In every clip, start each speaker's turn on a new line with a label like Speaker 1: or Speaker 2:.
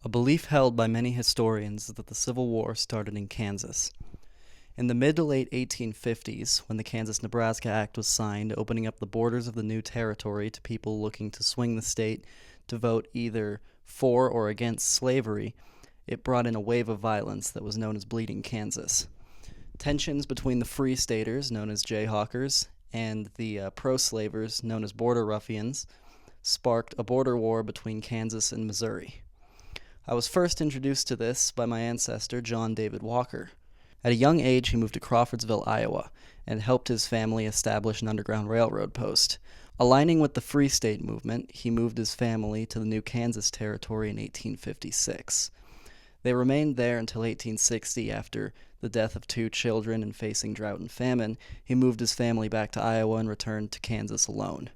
Speaker 1: A belief held by many historians is that the Civil War started in Kansas. In the mid to late 1850s, when the Kansas-Nebraska Act was signed, opening up the borders of the new territory to people looking to swing the state to vote either for or against slavery, it brought in a wave of violence that was known as Bleeding Kansas. Tensions between the Free Staters, known as Jayhawkers, and the pro-slavers, known as Border Ruffians, sparked a border war between Kansas and Missouri. I was first introduced to this by my ancestor, John David Walker. At a young age, he moved to Crawfordsville, Iowa, and helped his family establish an Underground Railroad post. Aligning with the Free State movement, he moved his family to the new Kansas Territory in 1856. They remained there until 1860. After the death of two children and facing drought and famine, he moved his family back to Iowa and returned to Kansas alone.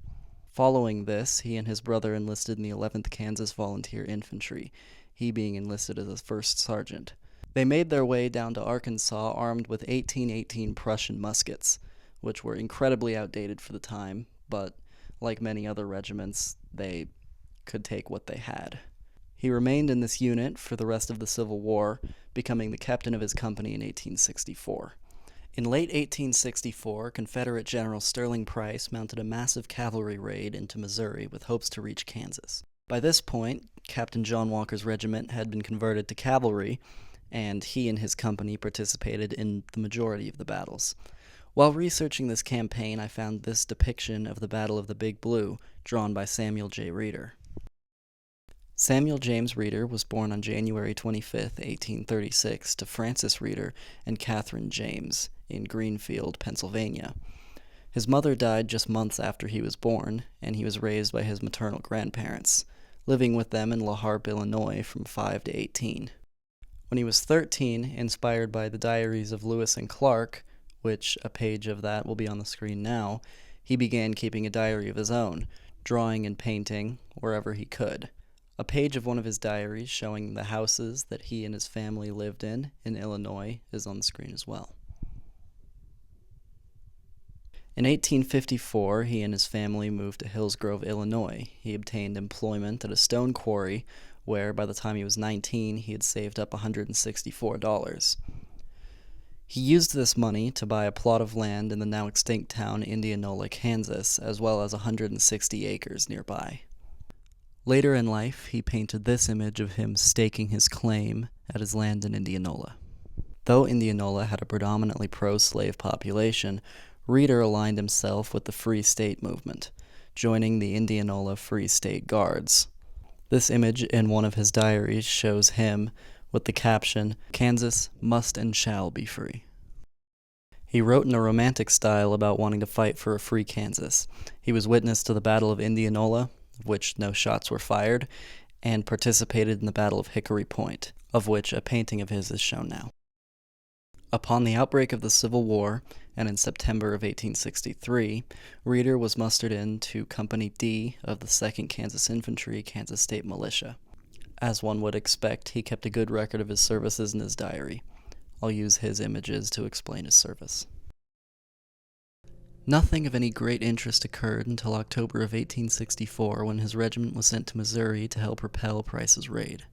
Speaker 1: Following this, he and his brother enlisted in the 11th Kansas Volunteer Infantry, he being enlisted as a first sergeant. They made their way down to Arkansas armed with 1818 Prussian muskets, which were incredibly outdated for the time, but like many other regiments, they could take what they had. He remained in this unit for the rest of the Civil War, becoming the captain of his company in 1864. In late 1864, Confederate General Sterling Price mounted a massive cavalry raid into Missouri with hopes to reach Kansas. By this point, Captain John Walker's regiment had been converted to cavalry, and he and his company participated in the majority of the battles. While researching this campaign, I found this depiction of the Battle of the Big Blue, drawn by Samuel J. Reeder. Samuel James Reeder was born on January 25, 1836, to Francis Reeder and Catherine James in Greenfield, Pennsylvania. His mother died just months after he was born, and he was raised by his maternal grandparents, living with them in La Harpe, Illinois from 5 to 18. When he was 13, inspired by the diaries of Lewis and Clark, which a page of that will be on the screen now, he began keeping a diary of his own, drawing and painting wherever he could. A page of one of his diaries showing the houses that he and his family lived in Illinois is on the screen as well. In 1854, he and his family moved to Hillsgrove, Illinois. He obtained employment at a stone quarry where, by the time he was 19, he had saved up $164. He used this money to buy a plot of land in the now extinct town Indianola, Kansas, as well as 160 acres nearby. Later in life, he painted this image of him staking his claim at his land in Indianola. Though Indianola had a predominantly pro-slave population, Reeder aligned himself with the Free State movement, joining the Indianola Free State Guards. This image in one of his diaries shows him with the caption, "Kansas must and shall be free." He wrote in a romantic style about wanting to fight for a free Kansas. He was witness to the Battle of Indianola, of which no shots were fired, and participated in the Battle of Hickory Point, of which a painting of his is shown now. Upon the outbreak of the Civil War, and in September of 1863, Reeder was mustered into Company D of the 2nd Kansas Infantry, Kansas State Militia. As one would expect, he kept a good record of his services in his diary. I'll use his images to explain his service. Nothing of any great interest occurred until October of 1864, when his regiment was sent to Missouri to help repel Price's raid.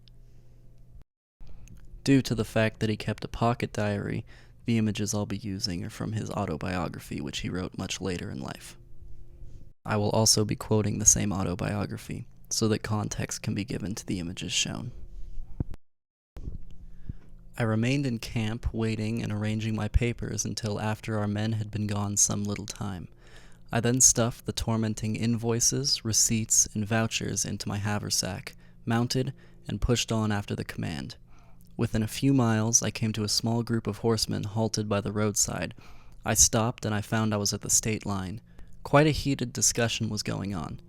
Speaker 1: Due to the fact that he kept a pocket diary, the images I'll be using are from his autobiography, which he wrote much later in life. I will also be quoting the same autobiography, so that context can be given to the images shown. I remained in camp, waiting and arranging my papers until after our men had been gone some little time. I then stuffed the tormenting invoices, receipts, and vouchers into my haversack, mounted, and pushed on after the command. Within a few miles, I came to a small group of horsemen halted by the roadside. I stopped, and I found I was at the state line. Quite a heated discussion was going on.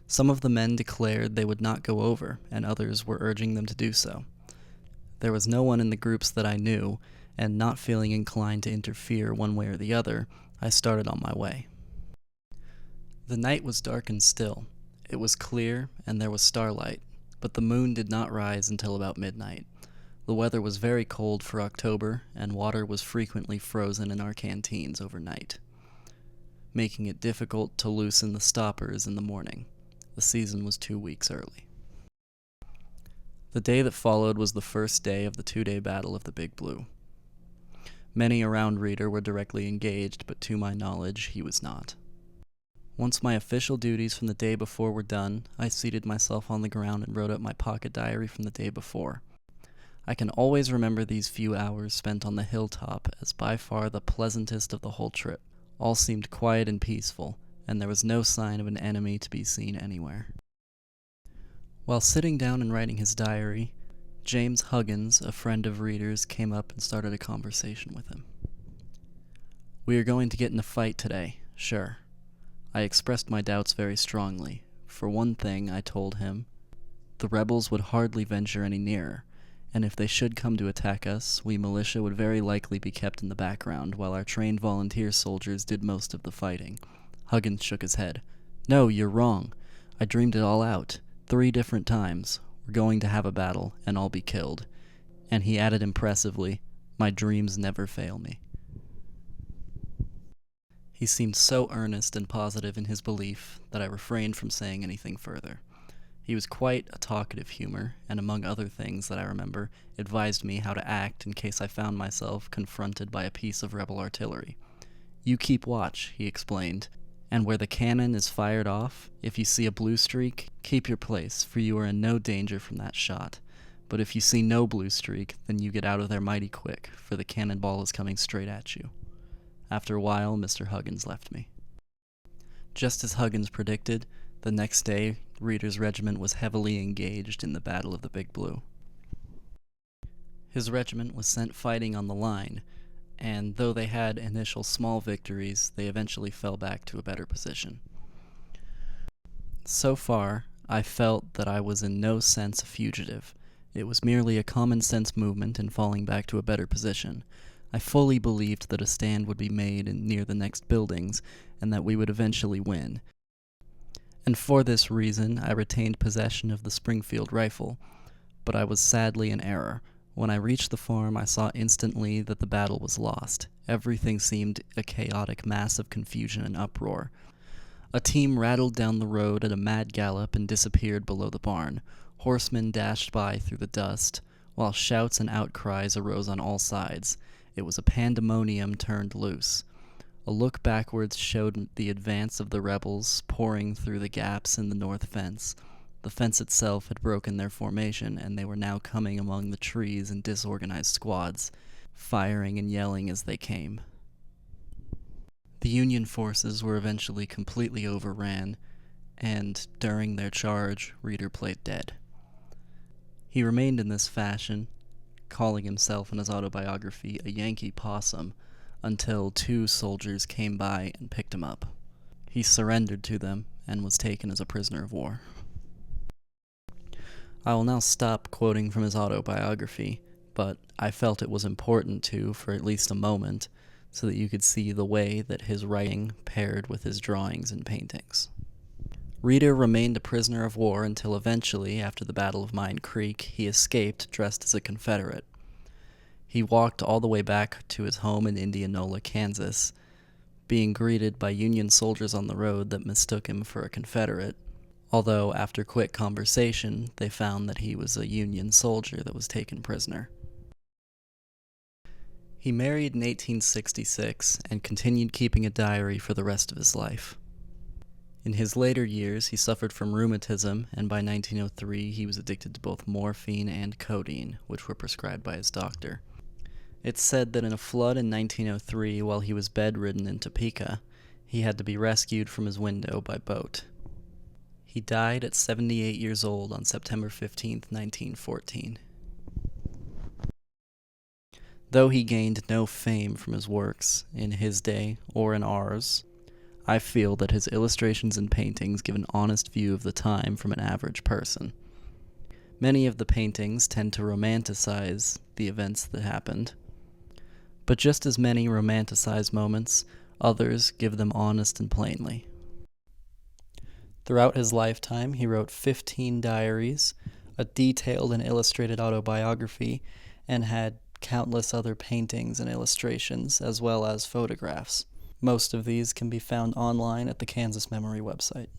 Speaker 1: Some of the men declared they would not go over, and others were urging them to do so. There was no one in the groups that I knew, and not feeling inclined to interfere one way or the other, I started on my way. The night was dark and still. It was clear, and there was starlight, but the moon did not rise until about midnight. The weather was very cold for October, and water was frequently frozen in our canteens overnight, making it difficult to loosen the stoppers in the morning. The season was 2 weeks early. The day that followed was the first day of the 2-day Battle of the Big Blue. Many around Reeder were directly engaged, but to my knowledge, he was not. Once my official duties from the day before were done, I seated myself on the ground and wrote up my pocket diary from the day before. I can always remember these few hours spent on the hilltop as by far the pleasantest of the whole trip. All seemed quiet and peaceful, and there was no sign of an enemy to be seen anywhere. While sitting down and writing his diary, James Huggins, a friend of Reeder's, came up and started a conversation with him. "We are going to get in a fight today, sure." I expressed my doubts very strongly. For one thing, I told him, the rebels would hardly venture any nearer, and if they should come to attack us, we militia would very likely be kept in the background while our trained volunteer soldiers did most of the fighting. Huggins shook his head. "No, you're wrong. I dreamed it all out, 3 different times. We're going to have a battle, and I'll be killed." And he added impressively, "My dreams never fail me." He seemed so earnest and positive in his belief that I refrained from saying anything further. He was quite a talkative humor, and among other things that I remember, advised me how to act in case I found myself confronted by a piece of rebel artillery. "You keep watch," he explained, "and where the cannon is fired off, if you see a blue streak, keep your place, for you are in no danger from that shot. But if you see no blue streak, then you get out of there mighty quick, for the cannonball is coming straight at you." After a while, Mr. Huggins left me. Just as Huggins predicted, the next day, Reeder's regiment was heavily engaged in the Battle of the Big Blue. His regiment was sent fighting on the line, and though they had initial small victories, they eventually fell back to a better position. So far, I felt that I was in no sense a fugitive. It was merely a common-sense movement in falling back to a better position. I fully believed that a stand would be made near the next buildings, and that we would eventually win. And for this reason, I retained possession of the Springfield rifle. But I was sadly in error. When I reached the farm, I saw instantly that the battle was lost. Everything seemed a chaotic mass of confusion and uproar. A team rattled down the road at a mad gallop and disappeared below the barn. Horsemen dashed by through the dust, while shouts and outcries arose on all sides. It was a pandemonium turned loose. A look backwards showed the advance of the rebels pouring through the gaps in the north fence. The fence itself had broken their formation, and they were now coming among the trees in disorganized squads, firing and yelling as they came. The Union forces were eventually completely overran, and during their charge, Reeder played dead. He remained in this fashion, calling himself in his autobiography a Yankee possum, until 2 soldiers came by and picked him up. He surrendered to them and was taken as a prisoner of war. I will now stop quoting from his autobiography, but I felt it was important to, for at least a moment, so that you could see the way that his writing paired with his drawings and paintings. Reeder remained a prisoner of war until eventually, after the Battle of Mine Creek, he escaped dressed as a Confederate. He walked all the way back to his home in Indianola, Kansas, being greeted by Union soldiers on the road that mistook him for a Confederate, although after quick conversation, they found that he was a Union soldier that was taken prisoner. He married in 1866 and continued keeping a diary for the rest of his life. In his later years, he suffered from rheumatism, and by 1903 he was addicted to both morphine and codeine, which were prescribed by his doctor. It's said that in a flood in 1903, while he was bedridden in Topeka, he had to be rescued from his window by boat. He died at 78 years old on September 15, 1914. Though he gained no fame from his works in his day or in ours, I feel that his illustrations and paintings give an honest view of the time from an average person. Many of the paintings tend to romanticize the events that happened, but just as many romanticize moments, others give them honest and plainly. Throughout his lifetime, he wrote 15 diaries, a detailed and illustrated autobiography, and had countless other paintings and illustrations, as well as photographs. Most of these can be found online at the Kansas Memory website.